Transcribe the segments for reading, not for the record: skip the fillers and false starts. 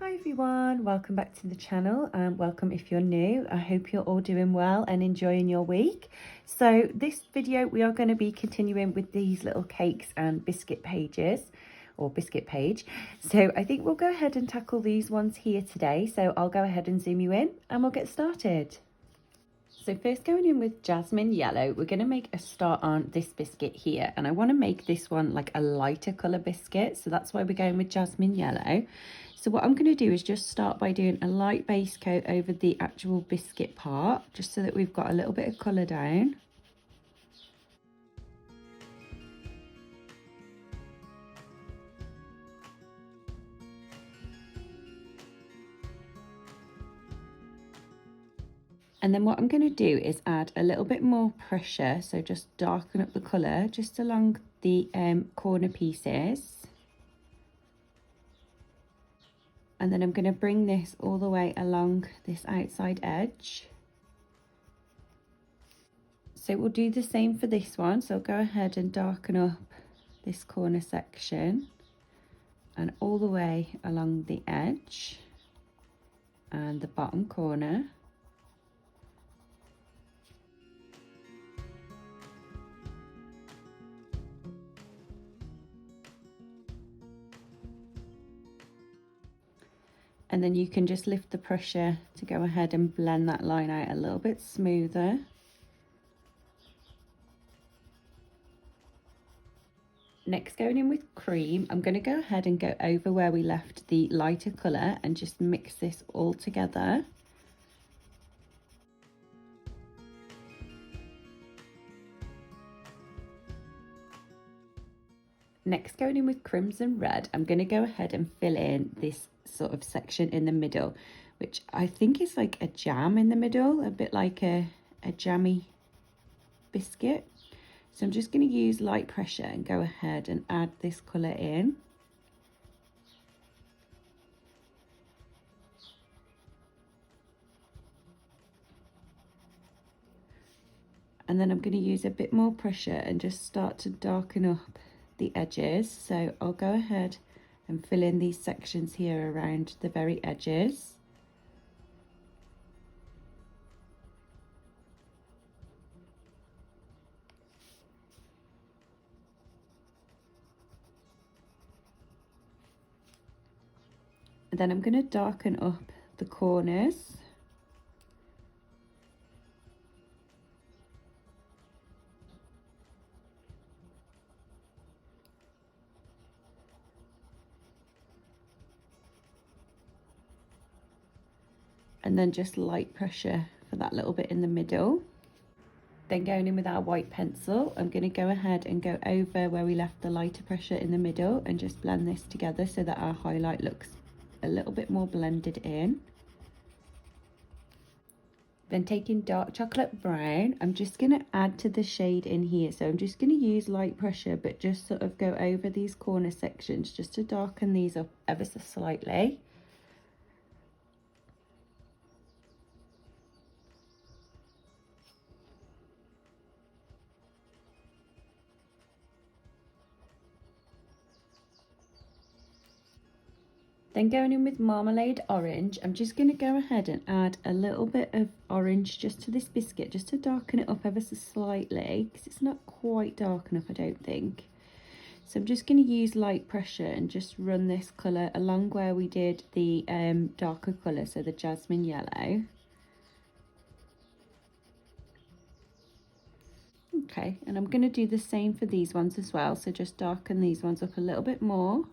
Hi everyone, welcome back to the channel and welcome if you're new. I hope you're all doing well and enjoying your week. So this video we are going to be continuing with these little cakes and biscuit pages or biscuit page. So I think we'll go ahead and tackle these ones here today. So I'll go ahead and zoom you in and we'll get started. So first, going in with jasmine yellow, we're going to make a start on this biscuit here, and I want to make this one like a lighter colour biscuit, so that's why we're going with jasmine yellow. So what I'm going to do is just start by doing a light base coat over the actual biscuit part, just so that we've got a little bit of colour down. And then what I'm going to do is add a little bit more pressure, so just darken up the colour just along the corner pieces. And then I'm going to bring this all the way along this outside edge. So we'll do the same for this one. So I'll go ahead and darken up this corner section and all the way along the edge and the bottom corner. And then you can just lift the pressure to go ahead and blend that line out a little bit smoother. Next, going in with cream, I'm going to go ahead and go over where we left the lighter colour and just mix this all together. Next, going in with crimson red, I'm going to go ahead and fill in this sort of section in the middle, which I think is like a jam in the middle, a bit like a jammy biscuit. So I'm just going to use light pressure and go ahead and add this colour in. And then I'm going to use a bit more pressure and just start to darken up the edges. So I'll go ahead and fill in these sections here around the very edges. And then I'm going to darken up the corners. And then just light pressure for that little bit in the middle. Then going in with our white pencil, I'm going to go ahead and go over where we left the lighter pressure in the middle and just blend this together so that our highlight looks a little bit more blended in. Then taking dark chocolate brown, I'm just going to add to the shade in here. So I'm just going to use light pressure, but just sort of go over these corner sections just to darken these up ever so slightly. Then going in with marmalade orange, I'm just going to go ahead and add a little bit of orange just to this biscuit, just to darken it up ever so slightly, because it's not quite dark enough, I don't think. So I'm just going to use light pressure and just run this colour along where we did the darker colour, so the jasmine yellow. Okay, and I'm going to do the same for these ones as well, so just darken these ones up a little bit more.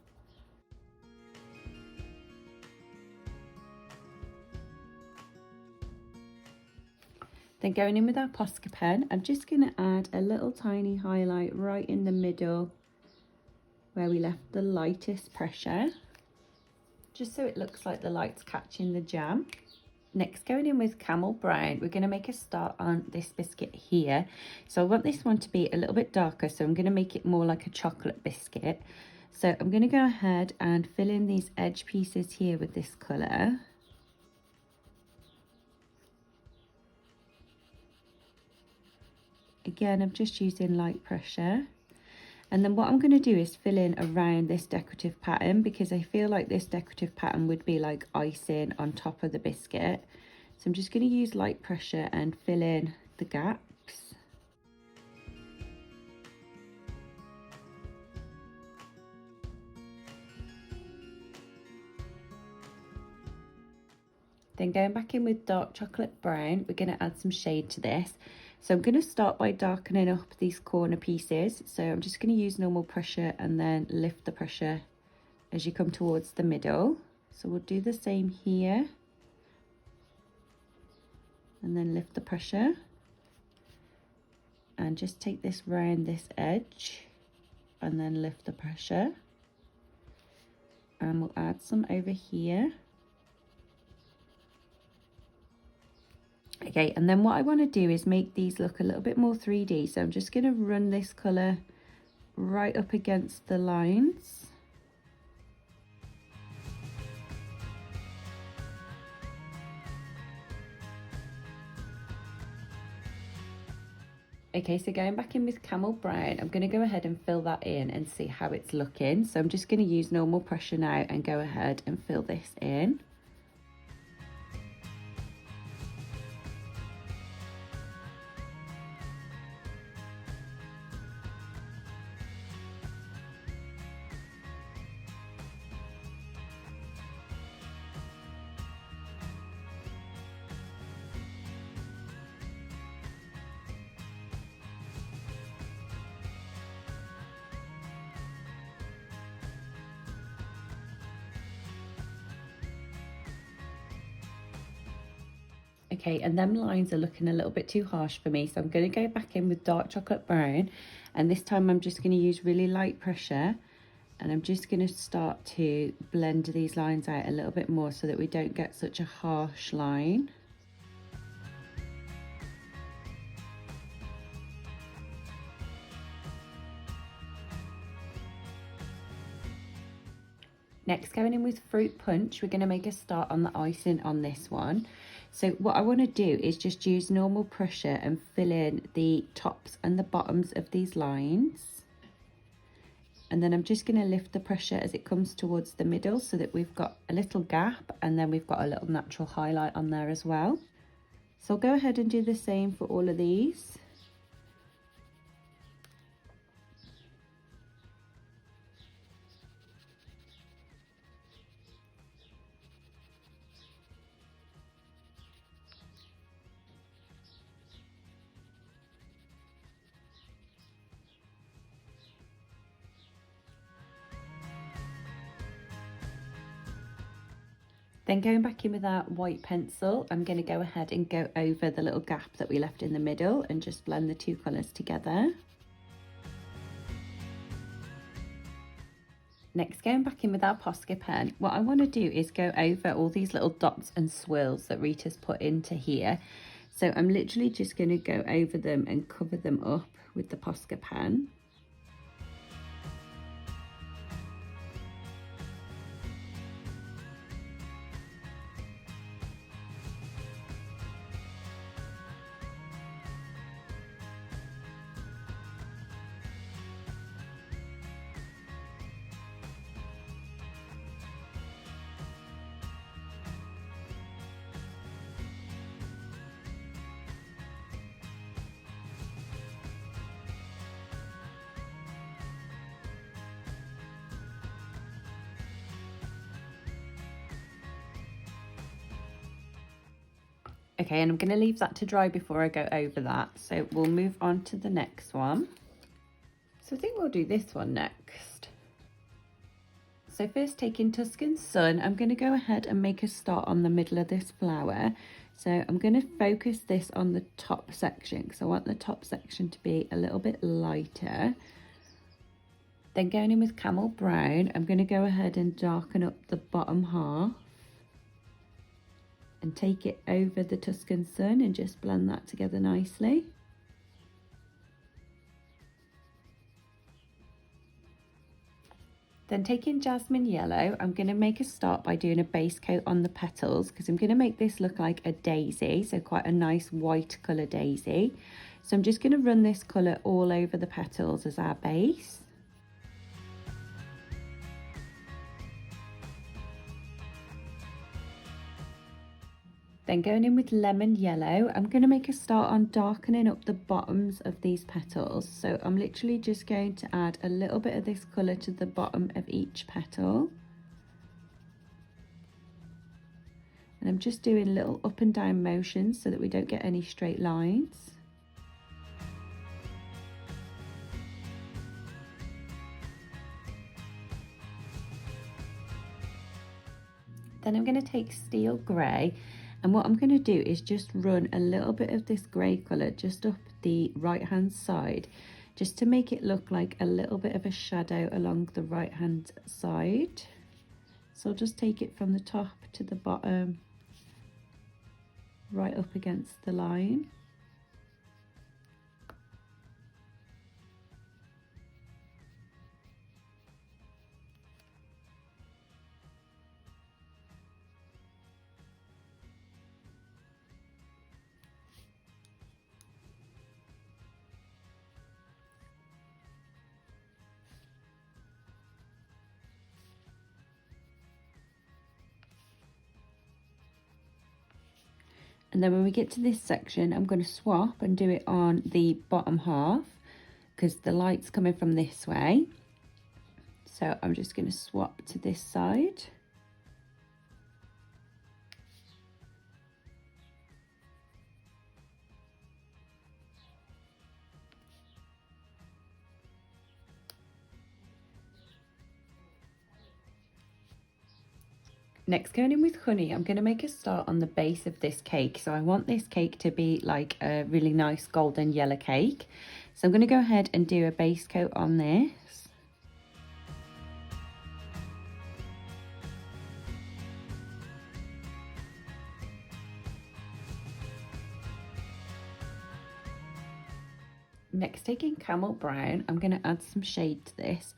Then going in with our Posca pen, I'm just going to add a little tiny highlight right in the middle where we left the lightest pressure, just so it looks like the light's catching the jam. Next, going in with camel brown, we're going to make a start on this biscuit here. So I want this one to be a little bit darker, so I'm going to make it more like a chocolate biscuit. So I'm going to go ahead and fill in these edge pieces here with this colour. Again, I'm just using light pressure. And then what I'm going to do is fill in around this decorative pattern, because I feel like this decorative pattern would be like icing on top of the biscuit. So I'm just going to use light pressure and fill in the gaps. Then going back in with dark chocolate brown, we're going to add some shade to this. So I'm going to start by darkening up these corner pieces. So I'm just going to use normal pressure and then lift the pressure as you come towards the middle. So we'll do the same here. And then lift the pressure. And just take this round this edge. And then lift the pressure. And we'll add some over here. Okay, and then what I want to do is make these look a little bit more 3D. So I'm just going to run this colour right up against the lines. Okay, so going back in with camel brown, I'm going to go ahead and fill that in and see how it's looking. So I'm just going to use normal pressure now and go ahead and fill this in. Okay, and them lines are looking a little bit too harsh for me, so I'm going to go back in with dark chocolate brown, and this time I'm just going to use really light pressure, and I'm just going to start to blend these lines out a little bit more so that we don't get such a harsh line. Next, going in with fruit punch, we're going to make a start on the icing on this one. So what I want to do is just use normal pressure and fill in the tops and the bottoms of these lines. And then I'm just going to lift the pressure as it comes towards the middle so that we've got a little gap, and then we've got a little natural highlight on there as well. So I'll go ahead and do the same for all of these. Then going back in with that white pencil, I'm going to go ahead and go over the little gap that we left in the middle and just blend the two colours together. Next, going back in with our Posca pen, what I want to do is go over all these little dots and swirls that Rita's put into here. So I'm literally just going to go over them and cover them up with the Posca pen. Okay, and I'm going to leave that to dry before I go over that. So we'll move on to the next one. So I think we'll do this one next. So first, taking Tuscan Sun, I'm going to go ahead and make a start on the middle of this flower. So I'm going to focus this on the top section because I want the top section to be a little bit lighter. Then going in with Camel Brown, I'm going to go ahead and darken up the bottom half. And take it over the Tuscan Sun and just blend that together nicely. Then taking Jasmine Yellow, I'm going to make a start by doing a base coat on the petals because I'm going to make this look like a daisy, so quite a nice white colour daisy. So I'm just going to run this colour all over the petals as our base. Then going in with lemon yellow, I'm going to make a start on darkening up the bottoms of these petals. So I'm literally just going to add a little bit of this colour to the bottom of each petal. And I'm just doing little up and down motions so that we don't get any straight lines. Then I'm going to take steel grey, and what I'm going to do is just run a little bit of this grey colour just up the right hand side, just to make it look like a little bit of a shadow along the right hand side. So I'll just take it from the top to the bottom, right up against the line. And then when we get to this section, I'm going to swap and do it on the bottom half because the light's coming from this way. So I'm just going to swap to this side. Next, going in with honey, I'm going to make a start on the base of this cake. So I want this cake to be like a really nice golden yellow cake. So I'm going to go ahead and do a base coat on this. Next, taking camel brown, I'm going to add some shade to this.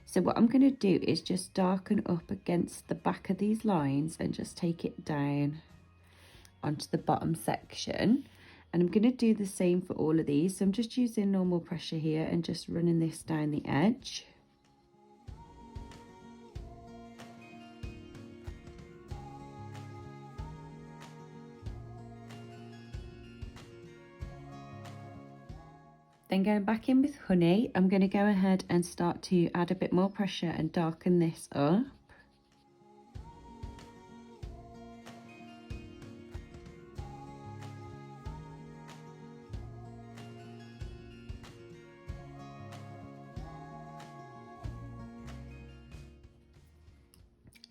So what I'm going to do is just darken up against the back of these lines and just take it down onto the bottom section. And I'm going to do the same for all of these. So I'm just using normal pressure here and just running this down the edge. Then going back in with honey, I'm going to go ahead and start to add a bit more pressure and darken this up.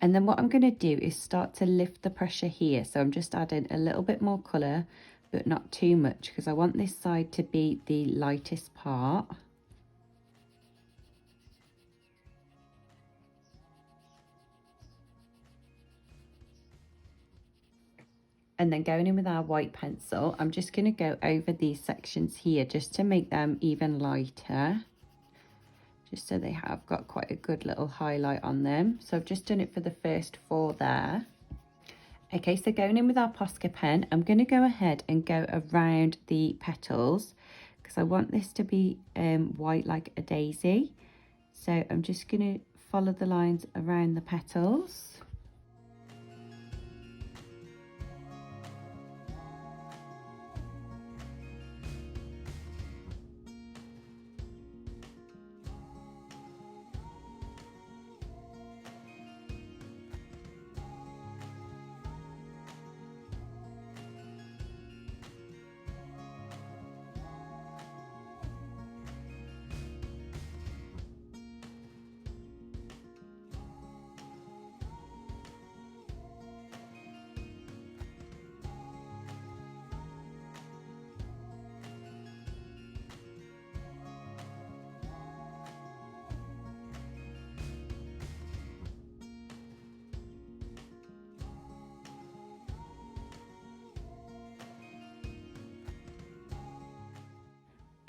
And then what I'm going to do is start to lift the pressure here. So I'm just adding a little bit more colour, but not too much, because I want this side to be the lightest part. And then going in with our white pencil, I'm just going to go over these sections here just to make them even lighter, just so they have got quite a good little highlight on them. So I've just done it for the first 4 there. Okay, so going in with our Posca pen, I'm going to go ahead and go around the petals because I want this to be white like a daisy. So I'm just going to follow the lines around the petals.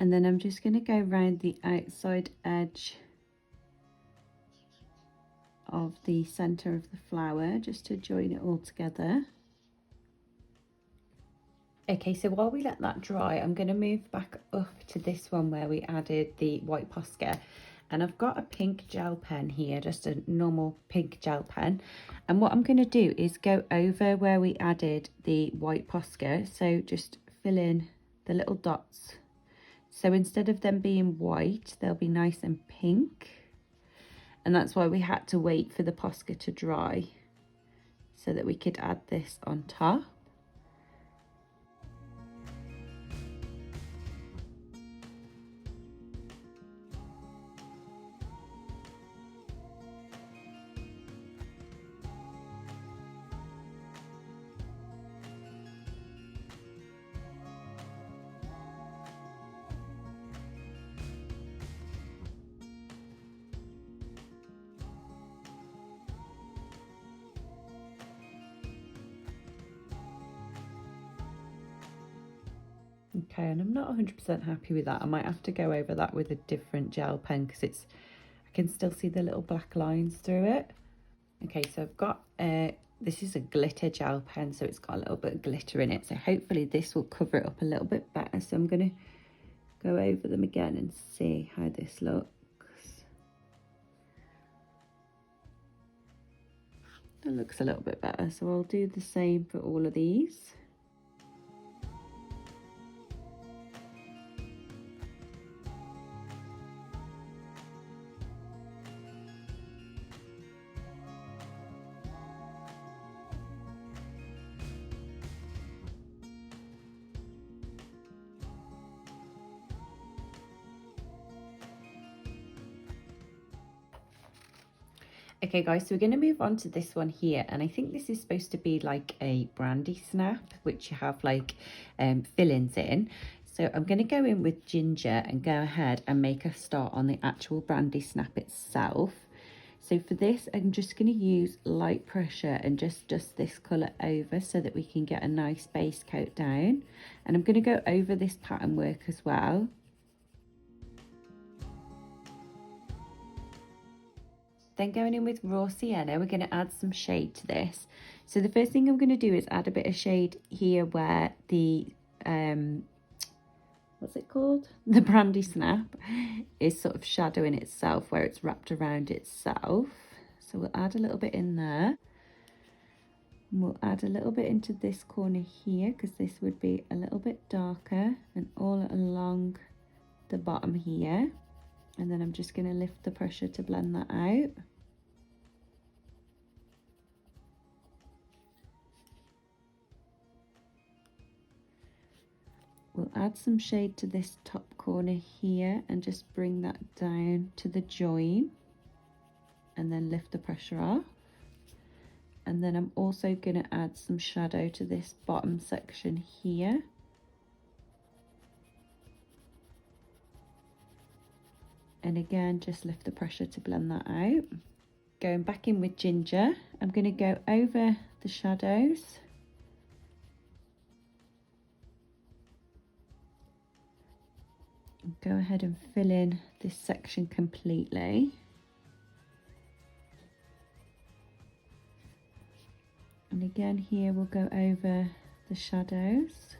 And then I'm just going to go around the outside edge of the center of the flower just to join it all together. Okay, so while we let that dry, I'm going to move back up to this one where we added the white Posca. And I've got a pink gel pen here, just a normal pink gel pen. And what I'm going to do is go over where we added the white Posca. So just fill in the little dots. So instead of them being white, they'll be nice and pink. And that's why we had to wait for the Posca to dry so that we could add this on top. Okay, and I'm not 100% happy with that. I might have to go over that with a different gel pen because I can still see the little black lines through it. Okay, so I've got, this is a glitter gel pen, so it's got a little bit of glitter in it. So hopefully this will cover it up a little bit better. So I'm going to go over them again and see how this looks. That looks a little bit better. So I'll do the same for all of these. Okay guys, so we're going to move on to this one here, and I think this is supposed to be like a brandy snap, which you have like fillings in. So I'm going to go in with ginger and go ahead and make a start on the actual brandy snap itself. So for this, I'm just going to use light pressure and just dust this colour over so that we can get a nice base coat down. And I'm going to go over this pattern work as well. Then going in with raw sienna, we're going to add some shade to this. So the first thing I'm going to do is add a bit of shade here where the, what's it called? The brandy snap is sort of shadowing itself, where it's wrapped around itself. So we'll add a little bit in there. And we'll add a little bit into this corner here, because this would be a little bit darker, and all along the bottom here. And then I'm just going to lift the pressure to blend that out. We'll add some shade to this top corner here and just bring that down to the join and then lift the pressure off. And then I'm also going to add some shadow to this bottom section here. And again, just lift the pressure to blend that out. Going back in with ginger, I'm going to go over the shadows. And go ahead and fill in this section completely. And again here we'll go over the shadows.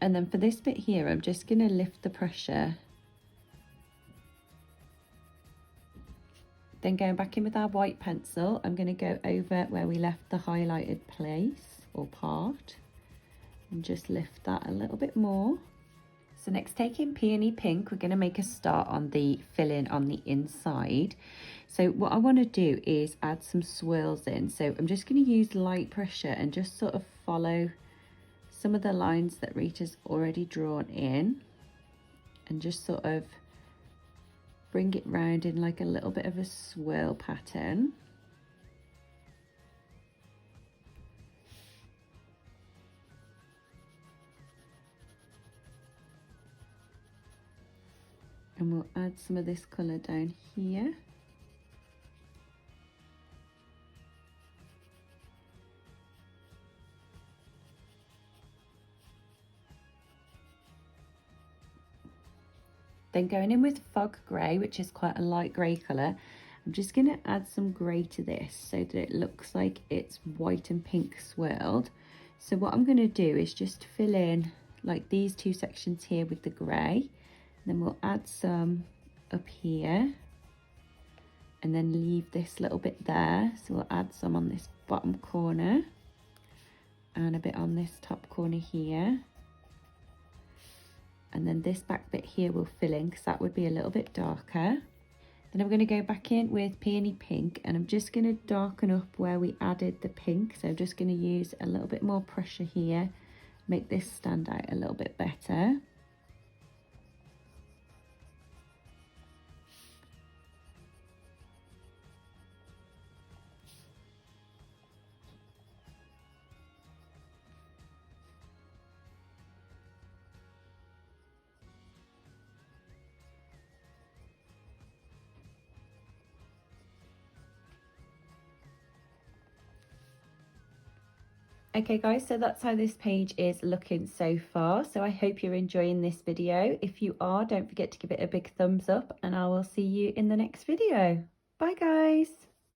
And then for this bit here, I'm just going to lift the pressure. Then going back in with our white pencil, I'm going to go over where we left the highlighted place or part and just lift that a little bit more. So next, taking Peony Pink, we're going to make a start on the filling on the inside. So what I want to do is add some swirls in. So I'm just going to use light pressure and just sort of follow some of the lines that Rita's already drawn in and just sort of bring it round in like a little bit of a swirl pattern. And we'll add some of this colour down here. Then going in with Fog Grey, which is quite a light grey colour, I'm just going to add some grey to this so that it looks like it's white and pink swirled. So what I'm going to do is just fill in like these two sections here with the grey. Then we'll add some up here and then leave this little bit there. So we'll add some on this bottom corner and a bit on this top corner here. And then this back bit here will fill in because that would be a little bit darker. Then I'm going to go back in with Peony Pink and I'm just going to darken up where we added the pink. So I'm just going to use a little bit more pressure here, make this stand out a little bit better. Okay guys, so that's how this page is looking so far. So I hope you're enjoying this video. If you are, don't forget to give it a big thumbs up and I will see you in the next video. Bye guys.